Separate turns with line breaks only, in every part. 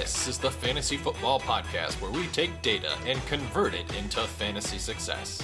This is the Fantasy Football Podcast, where we take data and convert it into fantasy success.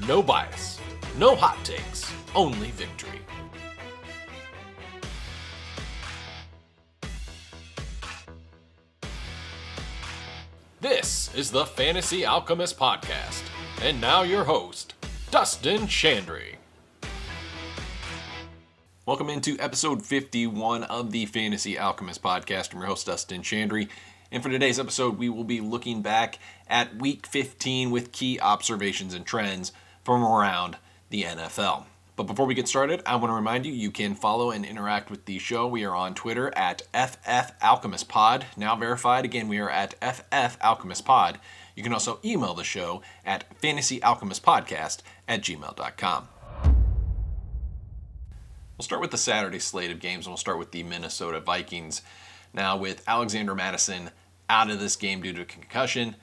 No bias, no hot takes, only victory. This is the Fantasy Alchemist Podcast, and now your host, Dustin Chandry. Welcome into episode 51 of the Fantasy Alchemist Podcast. I'm your host, Dustin Chandry, and for today's episode, we will be looking back at Week 15 with key observations and trends from around the NFL. But before we get started, I want to remind you, you can follow and interact with the show. We are on Twitter at FFAlchemistPod, now verified. Again, we are at FFAlchemistPod. You can also email the show at fantasyalchemistpodcast@gmail.com. We'll start with the Saturday slate of games, and we'll start with the Minnesota Vikings. Now, with Alexander Mattison out of this game due to concussion,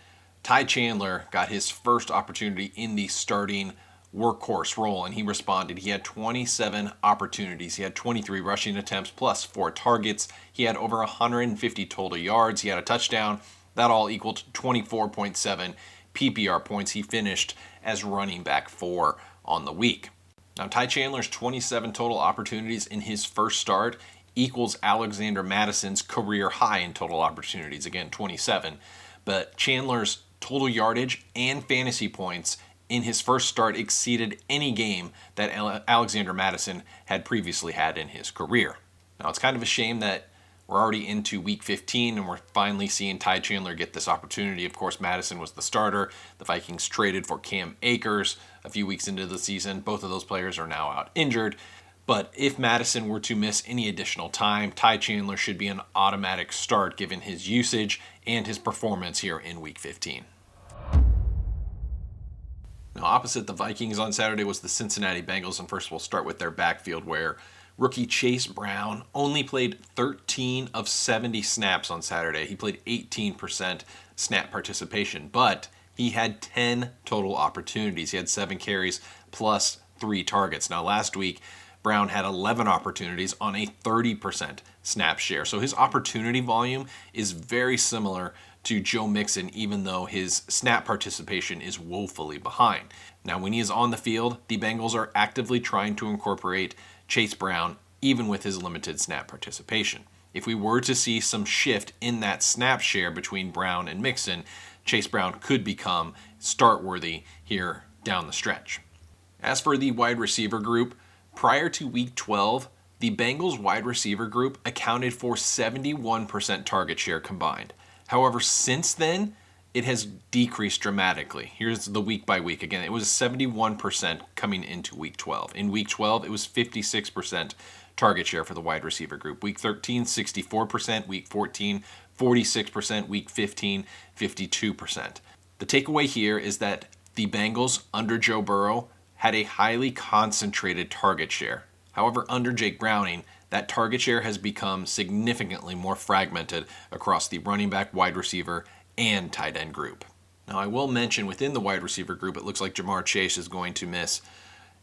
Ty Chandler got his first opportunity in the starting workhorse role, and he responded. He had 27 opportunities. He had 23 rushing attempts plus 4 targets. He had over 150 total yards. He had a touchdown. That all equaled 24.7 PPR points. He finished as running back 4 on the week. Now, Ty Chandler's 27 total opportunities in his first start equals Alexander Mattison's career high in total opportunities, again, 27. But Chandler's total yardage and fantasy points in his first start exceeded any game that Alexander Mattison had previously had in his career. Now, it's kind of a shame that we're already into Week 15 and we're finally seeing Ty Chandler get this opportunity. Of course, Mattison was the starter. The Vikings traded for Cam Akers a few weeks into the season. Both of those players are now out injured. But if Mattison were to miss any additional time, Ty Chandler should be an automatic start given his usage and his performance here in Week 15. Now, opposite the Vikings on Saturday was the Cincinnati Bengals, and first we'll start with their backfield, where rookie Chase Brown only played 13 of 70 snaps on Saturday. He played 18% snap participation, but he had 10 total opportunities. He had 7 carries plus 3 targets. Now, last week, Brown had 11 opportunities on a 30% snap share. So his opportunity volume is very similar to Joe Mixon, even though his snap participation is woefully behind. Now, when he is on the field, the Bengals are actively trying to incorporate Chase Brown, even with his limited snap participation. If we were to see some shift in that snap share between Brown and Mixon, Chase Brown could become start-worthy here down the stretch. As for the wide receiver group, prior to Week 12, the Bengals wide receiver group accounted for 71% target share combined. However, since then, it has decreased dramatically. Here's the week by week. Again, it was 71% coming into Week 12. In Week 12, it was 56% target share for the wide receiver group. Week 13, 64%. Week 14, 46%. Week 15, 52%. The takeaway here is that the Bengals, under Joe Burrow, had a highly concentrated target share. However, under Jake Browning, that target share has become significantly more fragmented across the running back, wide receiver, and tight end group. Now, I will mention within the wide receiver group, it looks like Jamar Chase is going to miss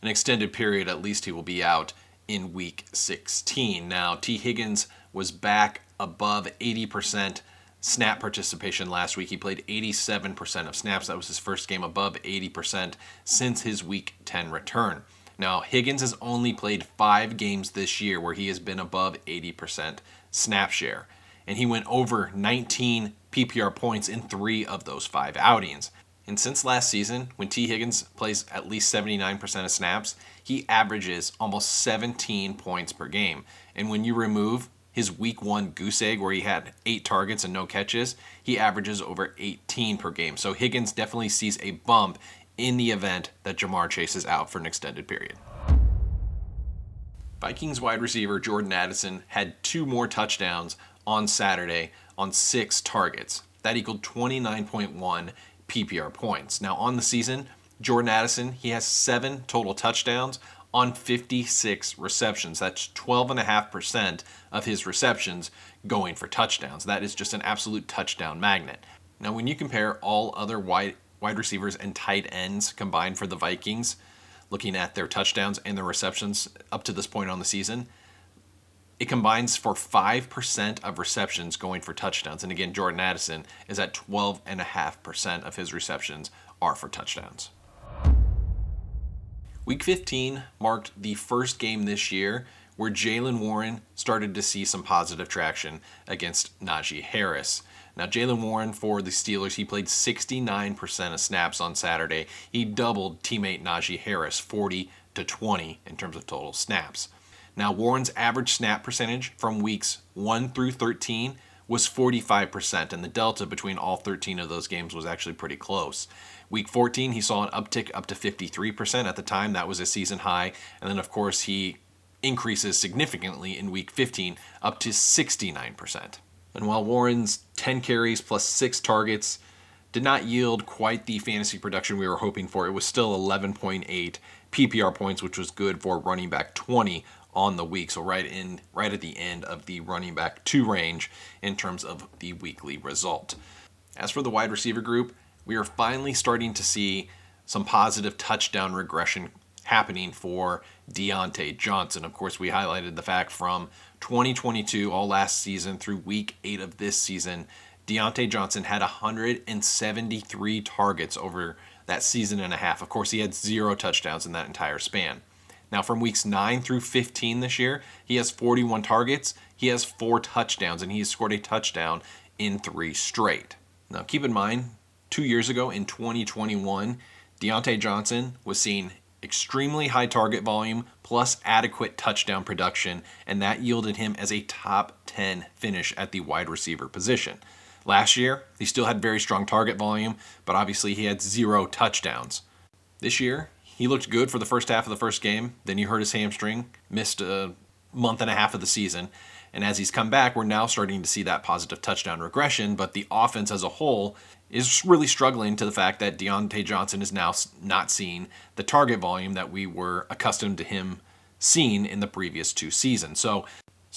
an extended period. At least he will be out in Week 16. Now, T. Higgins was back above 80% snap participation last week. He played 87% of snaps. That was his first game above 80% since his Week 10 return. Now, Higgins has only played 5 games this year where he has been above 80% snap share, and he went over 19 PPR points in 3 of those 5 outings. And since last season, when T. Higgins plays at least 79% of snaps, he averages almost 17 points per game. And when you remove his Week 1 goose egg where he had 8 targets and no catches, he averages over 18 per game. So Higgins definitely sees a bump in the event that Jamar Chase is out for an extended period. Vikings wide receiver Jordan Addison had 2 more touchdowns on Saturday on 6 targets. That equaled 29.1 PPR points. Now, on the season, Jordan Addison, he has 7 total touchdowns on 56 receptions. That's 12.5% of his receptions going for touchdowns. That is just an absolute touchdown magnet. Now, when you compare all other wide receivers and tight ends combined for the Vikings, looking at their touchdowns and their receptions up to this point on the season, it combines for 5% of receptions going for touchdowns. And again, Jordan Addison is at 12.5% of his receptions are for touchdowns. Week 15 marked the first game this year where Jaylen Warren started to see some positive traction against Najee Harris. Now, Jaylen Warren for the Steelers, he played 69% of snaps on Saturday. He doubled teammate Najee Harris 40-20 in terms of total snaps. Now, Warren's average snap percentage from weeks 1 through 13 was 45%, and the delta between all 13 of those games was actually pretty close. Week 14, he saw an uptick up to 53%. At the time, that was a season high. And then, of course, he increases significantly in Week 15 up to 69%. And while Warren's 10 carries plus 6 targets did not yield quite the fantasy production we were hoping for, it was still 11.8 PPR points, which was good for running back 20 on the week. So right at the end of the running back 2 range in terms of the weekly result. As for the wide receiver group, we are finally starting to see some positive touchdown regression happening for Diontae Johnson. Of course, we highlighted the fact from 2022, all last season, through week 8 of this season, Diontae Johnson had 173 targets over that season and a half. Of course, he had 0 touchdowns in that entire span. Now, from weeks 9 through 15 this year, he has 41 targets, he has 4 touchdowns, and he has scored a touchdown in 3 straight. Now, keep in mind, 2 years ago in 2021, Diontae Johnson was seeing extremely high target volume plus adequate touchdown production, and that yielded him as a top 10 finish at the wide receiver position. Last year, he still had very strong target volume, but obviously he had 0 touchdowns. This year, he looked good for the first half of the first game, then he hurt his hamstring, missed a month and a half of the season, and as he's come back, we're now starting to see that positive touchdown regression, but the offense as a whole is really struggling to the fact that Diontae Johnson is now not seeing the target volume that we were accustomed to him seeing in the previous 2 seasons. So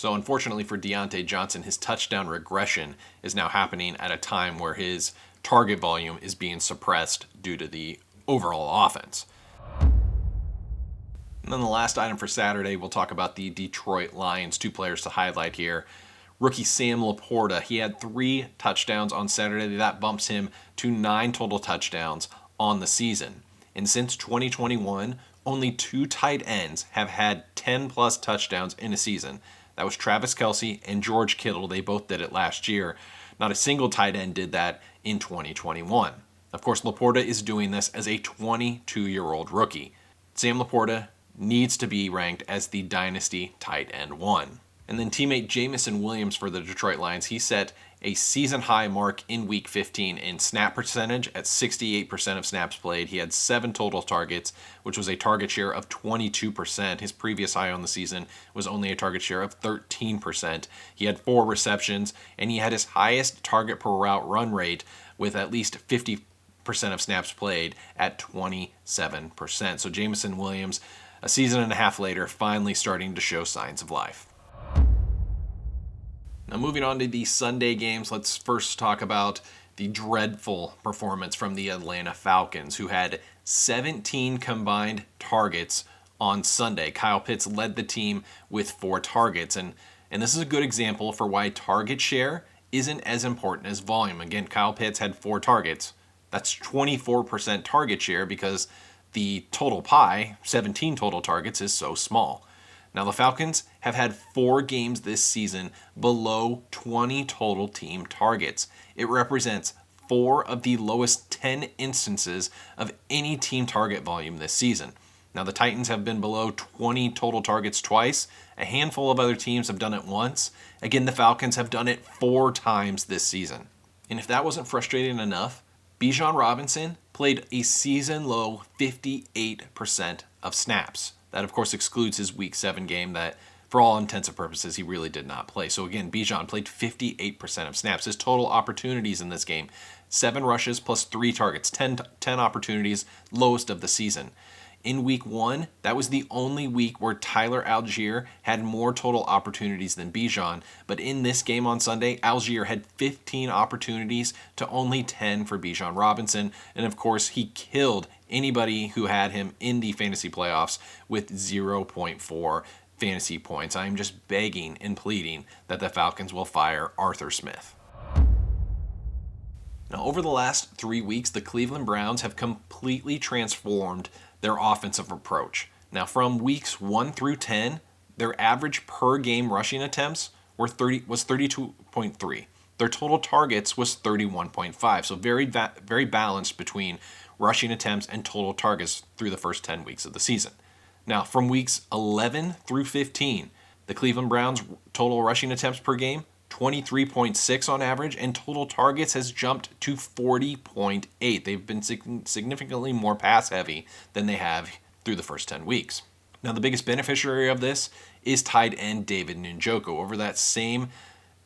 unfortunately for Diontae Johnson, his touchdown regression is now happening at a time where his target volume is being suppressed due to the overall offense. And then the last item for Saturday, we'll talk about the Detroit Lions. 2 players to highlight here. Rookie Sam Laporta, he had 3 touchdowns on Saturday. That bumps him to 9 total touchdowns on the season. And since 2021, only 2 tight ends have had 10-plus touchdowns in a season. That was Travis Kelce and George Kittle. They both did it last year. Not a single tight end did that in 2021. Of course, Laporta is doing this as a 22-year-old rookie. Sam Laporta needs to be ranked as the dynasty tight end 1. And then teammate Jamison Williams for the Detroit Lions, he set a season-high mark in Week 15 in snap percentage at 68% of snaps played. He had 7 total targets, which was a target share of 22%. His previous high on the season was only a target share of 13%. He had 4 receptions, and he had his highest target per route run rate with at least 50% of snaps played at 27%. So Jamison Williams, a season and a half later, finally starting to show signs of life. Now moving on to the Sunday games, let's first talk about the dreadful performance from the Atlanta Falcons, who had 17 combined targets on Sunday. Kyle Pitts led the team with 4 targets, and this is a good example for why target share isn't as important as volume. Again, Kyle Pitts had 4 targets. That's 24% target share because the total pie, 17 total targets, is so small. Now, the Falcons have had 4 games this season below 20 total team targets. It represents 4 of the lowest 10 instances of any team target volume this season. Now, the Titans have been below 20 total targets twice. A handful of other teams have done it once. Again, the Falcons have done it 4 times this season. And if that wasn't frustrating enough, Bijan Robinson played a season-low 58% of snaps. That, of course, excludes his Week 7 game that, for all intents and purposes, he really did not play. So again, Bijan played 58% of snaps. His total opportunities in this game, 7 rushes plus 3 targets, 10 opportunities, lowest of the season. In Week 1, that was the only week where Tyler Algier had more total opportunities than Bijan. But in this game on Sunday, Algier had 15 opportunities to only 10 for Bijan Robinson. And of course, he killed anybody who had him in the fantasy playoffs with 0.4 fantasy points. I am just begging and pleading that the Falcons will fire Arthur Smith. Now, over the last 3 weeks, the Cleveland Browns have completely transformed their offensive approach. Now, from weeks 1 through 10, their average per game rushing attempts was 32.3. Their total targets was 31.5. So very balanced between rushing attempts and total targets through the first 10 weeks of the season. Now, from weeks 11 through 15, the Cleveland Browns' total rushing attempts per game, 23.6 on average, and total targets has jumped to 40.8. They've been significantly more pass heavy than they have through the first 10 weeks. Now, the biggest beneficiary of this is tight end David Njoku. Over that same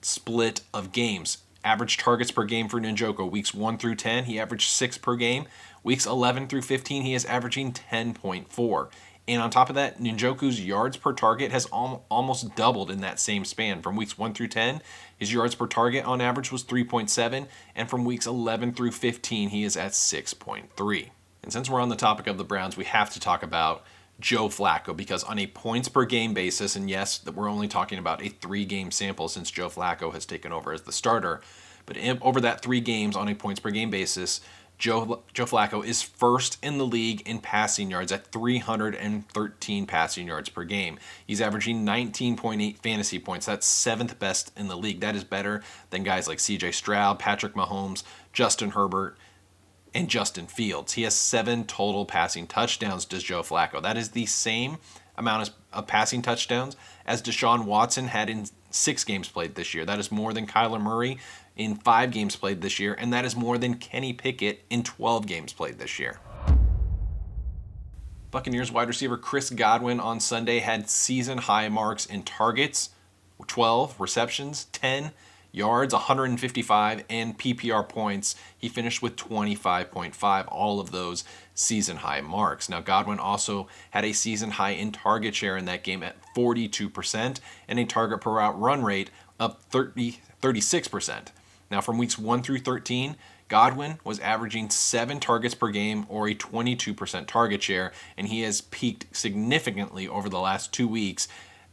split of games, average targets per game for Njoku, weeks 1 through 10, he averaged 6 per game. Weeks 11 through 15, he is averaging 10.4. And on top of that, Njoku's yards per target has almost doubled in that same span. From weeks 1 through 10, his yards per target on average was 3.7, and from weeks 11 through 15, he is at 6.3. And since we're on the topic of the Browns, we have to talk about Joe Flacco, because on a points per game basis, and yes, that we're only talking about a 3-game sample since Joe Flacco has taken over as the starter, but over that 3 games on a points per game basis, Joe Flacco is first in the league in passing yards at 313 passing yards per game. He's averaging 19.8 fantasy points. That's 7th best in the league. That is better than guys like CJ Stroud, Patrick Mahomes, Justin Herbert, and Justin Fields. He has 7 total passing touchdowns, does Joe Flacco. That is the same amount of passing touchdowns as Deshaun Watson had in 6 games played this year. That is more than Kyler Murray in 5 games played this year, and that is more than Kenny Pickett in 12 games played this year. Buccaneers wide receiver Chris Godwin on Sunday had season-high marks in targets, 12 receptions, 10 yards, 155, and PPR points. He finished with 25.5, all of those season-high marks. Now, Godwin also had a season-high in target share in that game at 42% and a target per route run rate of 36%. Now, from weeks 1 through 13, Godwin was averaging 7 targets per game or a 22% target share, and he has peaked significantly over the last 2 weeks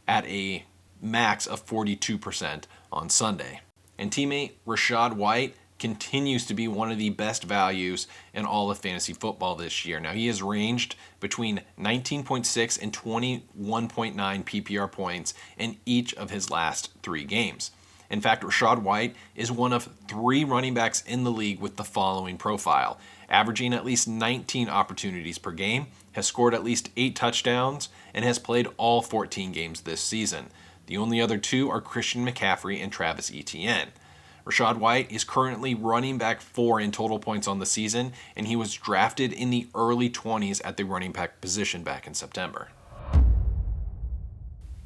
at a max of 42% on Sunday. And teammate Rachaad White continues to be one of the best values in all of fantasy football this year. Now, he has ranged between 19.6 and 21.9 PPR points in each of his last 3 games. In fact, Rachaad White is one of 3 running backs in the league with the following profile: averaging at least 19 opportunities per game, has scored at least 8 touchdowns, and has played all 14 games this season. The only other 2 are Christian McCaffrey and Travis Etienne. Rachaad White is currently running back 4 in total points on the season, and he was drafted in the early 20s at the running back position back in September.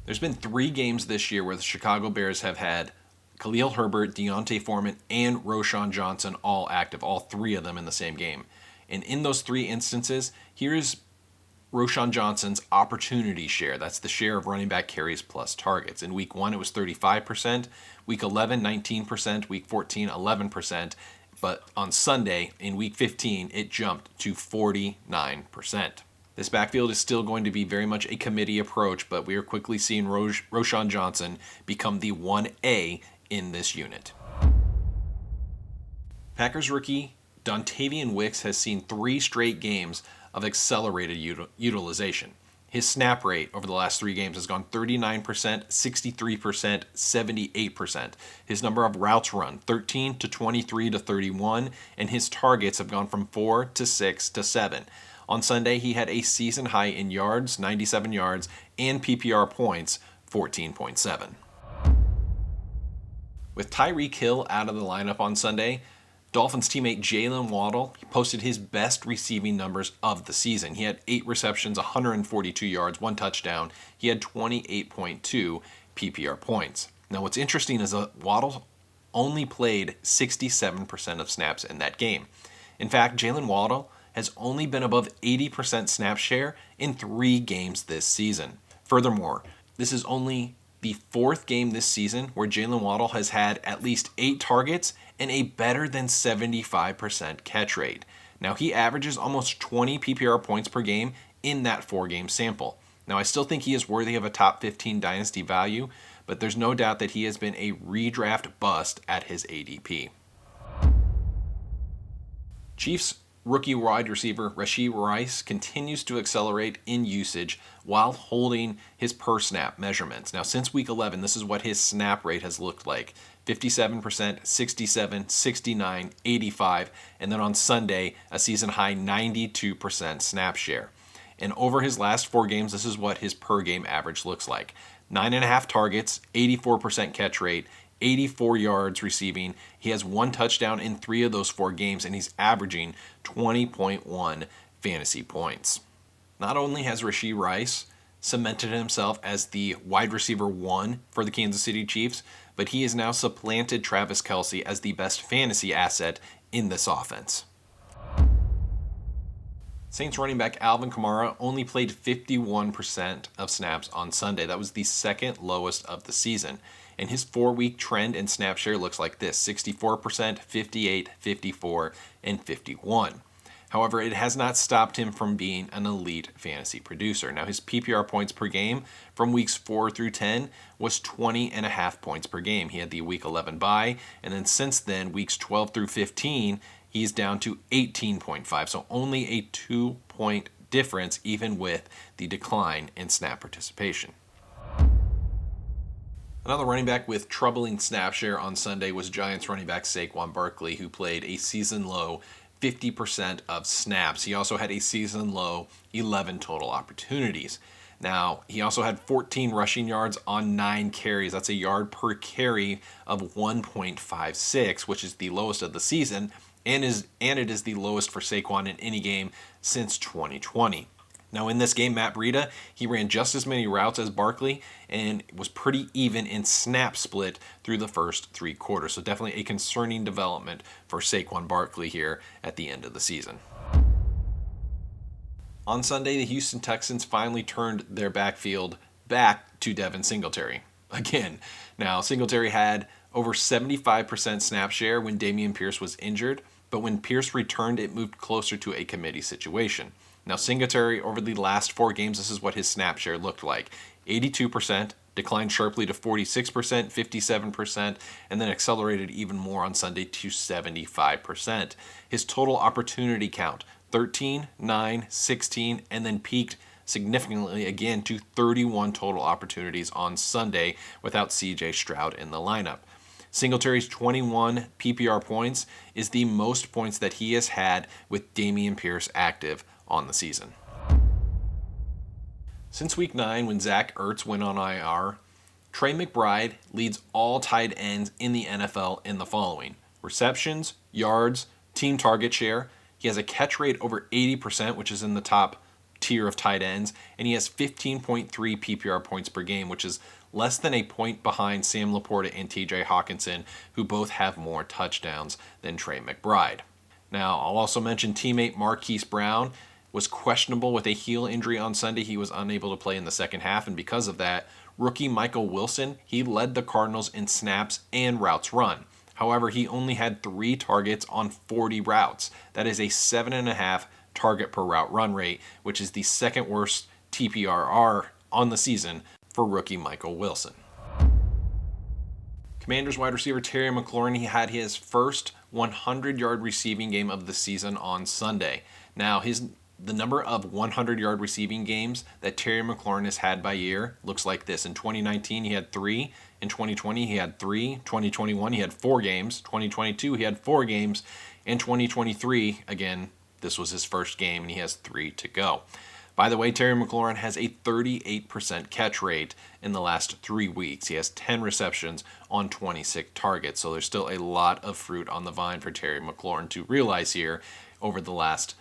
There's been 3 games this year where the Chicago Bears have had Khalil Herbert, D'Onta Foreman, and Roschon Johnson all active, all 3 of them in the same game. And in those 3 instances, here's Roschon Johnson's opportunity share. That's the share of running back carries plus targets. In week 1, it was 35%, week 11, 19%, week 14, 11%, but on Sunday, in week 15, it jumped to 49%. This backfield is still going to be very much a committee approach, but we are quickly seeing Roschon Johnson become the 1A in this unit. Packers rookie Dontavian Wicks has seen 3 straight games of accelerated utilization. His snap rate over the last 3 games has gone 39%, 63%, 78%. His number of routes run, 13 to 23 to 31, and his targets have gone from 4 to 6 to 7. On Sunday, he had a season high in yards, 97 yards, and PPR points, 14.7. With Tyreek Hill out of the lineup on Sunday, Dolphins teammate Jalen Waddle posted his best receiving numbers of the season. He had 8 receptions, 142 yards, 1 touchdown. He had 28.2 PPR points. Now, what's interesting is that Waddle only played 67% of snaps in that game. In fact, Jalen Waddle has only been above 80% snap share in 3 games this season. Furthermore, this is only the 4th game this season where Jalen Waddle has had at least 8 targets and a better than 75% catch rate. Now, he averages almost 20 PPR points per game in that 4-game sample. Now, I still think he is worthy of a top 15 dynasty value, but there's no doubt that he has been a redraft bust at his ADP. Chiefs rookie wide receiver Rashee Rice continues to accelerate in usage while holding his per snap measurements. Now, since week 11, this is what his snap rate has looked like: 57%, 67, 69, 85, and then on Sunday, a season high 92% snap share. And over his last 4 games, this is what his per game average looks like: 9.5 targets, 84% catch rate, 84 yards receiving. He has 1 touchdown in 3 of those 4 games, and he's averaging 20.1 fantasy points. Not only has Rashee Rice cemented himself as the wide receiver 1 for the Kansas City Chiefs, but he has now supplanted Travis Kelce as the best fantasy asset in this offense. Saints running back Alvin Kamara only played 51% of snaps on Sunday. That was the second lowest of the season. And his 4-week trend in snap share looks like this: 64%, 58, 54, and 51. However, it has not stopped him from being an elite fantasy producer. Now, his PPR points per game from weeks 4 through 10 was 20.5 points per game. He had the week 11 bye, and then since then, weeks 12 through 15, he's down to 18.5, so only a 2-point difference even with the decline in snap participation. Another running back with troubling snap share on Sunday was Giants running back Saquon Barkley, who played a season-low 50% of snaps. He also had a season-low 11 total opportunities. Now, he also had 14 rushing yards on 9 carries. That's a yard per carry of 1.56, which is the lowest of the season, and it is the lowest for Saquon in any game since 2020. Now, in this game, Matt Breida, he ran just as many routes as Barkley and was pretty even in snap split through the first 3 quarters. So definitely a concerning development for Saquon Barkley here at the end of the season. On Sunday, the Houston Texans finally turned their backfield back to Devin Singletary again. Now, Singletary had over 75% snap share when Dameon Pierce was injured, but when Pierce returned, it moved closer to a committee situation. Now, Singletary, over the last 4 games, this is what his snap share looked like: 82%, declined sharply to 46%, 57%, and then accelerated even more on Sunday to 75%. His total opportunity count: 13, 9, 16, and then peaked significantly again to 31 total opportunities on Sunday without CJ Stroud in the lineup. Singletary's 21 PPR points is the most points that he has had with Dameon Pierce active on the season. Since week 9, when Zach Ertz went on IR, Trey McBride leads all tight ends in the NFL in the following: receptions, yards, team target share. He has a catch rate over 80%, which is in the top tier of tight ends, and he has 15.3 PPR points per game, which is less than a point behind Sam Laporta and TJ Hawkinson, who both have more touchdowns than Trey McBride. Now, I'll also mention teammate Marquise Brown was questionable with a heel injury on Sunday. He was unable to play in the second half, and because of that, rookie Michael Wilson, he led the Cardinals in snaps and routes run. However, he only had 3 targets on 40 routes. That is a 7.5 target per route run rate, which is the second worst TPRR on the season for rookie Michael Wilson. Commanders wide receiver Terry McLaurin, he had his first 100-yard receiving game of the season on Sunday. Now, the number of 100-yard receiving games that Terry McLaurin has had by year looks like this. In 2019, he had 3. In 2020, he had 3. 2021, he had 4 games. 2022, he had 4 games. In 2023, again, this was his first game, and he has 3 to go. By the way, Terry McLaurin has a 38% catch rate in the last 3 weeks. He has 10 receptions on 26 targets, so there's still a lot of fruit on the vine for Terry McLaurin to realize here over the last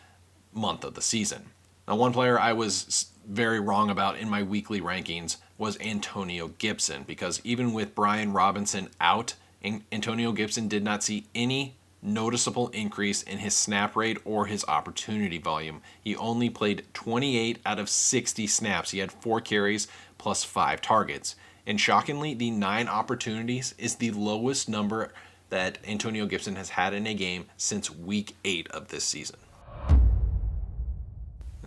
month of the season. Now, one player I was very wrong about in my weekly rankings was Antonio Gibson, because even with Brian Robinson out, Antonio Gibson did not see any noticeable increase in his snap rate or his opportunity volume. He only played 28 out of 60 snaps. He had 4 carries plus 5 targets. And shockingly, the 9 opportunities is the lowest number that Antonio Gibson has had in a game since week 8 of this season.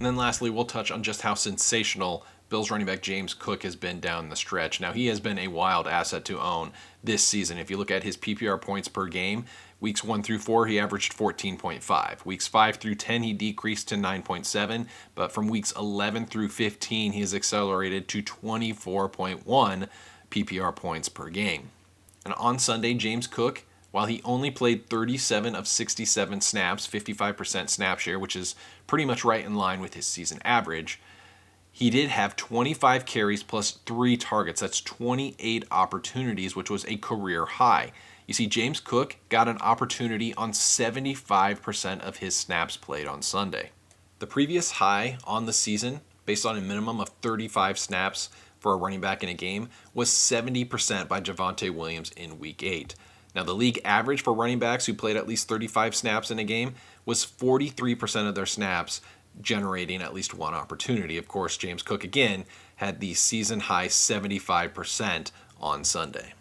And then lastly, we'll touch on just how sensational Bills running back James Cook has been down the stretch. Now, he has been a wild asset to own this season. If you look at his PPR points per game, weeks 1 through 4, he averaged 14.5. Weeks 5 through 10, he decreased to 9.7. But from weeks 11 through 15, he has accelerated to 24.1 PPR points per game. And on Sunday, James Cook, while he only played 37 of 67 snaps, 55% snap share, which is pretty much right in line with his season average, he did have 25 carries plus 3 targets. That's 28 opportunities, which was a career high. You see, James Cook got an opportunity on 75% of his snaps played on Sunday. The previous high on the season, based on a minimum of 35 snaps for a running back in a game, was 70% by Javonte Williams in Week 8. Now, the league average for running backs who played at least 35 snaps in a game was 43% of their snaps generating at least one opportunity. Of course, James Cook, again, had the season-high 75% on Sunday.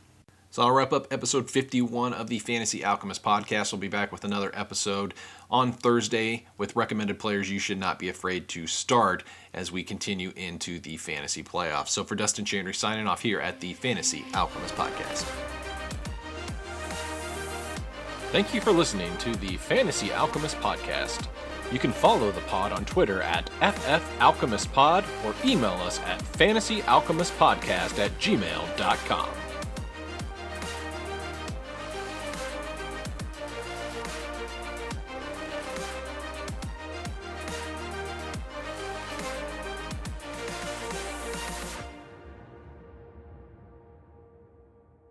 So I'll wrap up episode 51 of the Fantasy Alchemist podcast. We'll be back with another episode on Thursday with recommended players you should not be afraid to start as we continue into the fantasy playoffs. So for Dustin Chandry, signing off here at the Fantasy Alchemist podcast. Thank you for listening to the Fantasy Alchemist podcast. You can follow the pod on Twitter at FFAlchemistPod or email us at fantasyalchemistpodcast@gmail.com.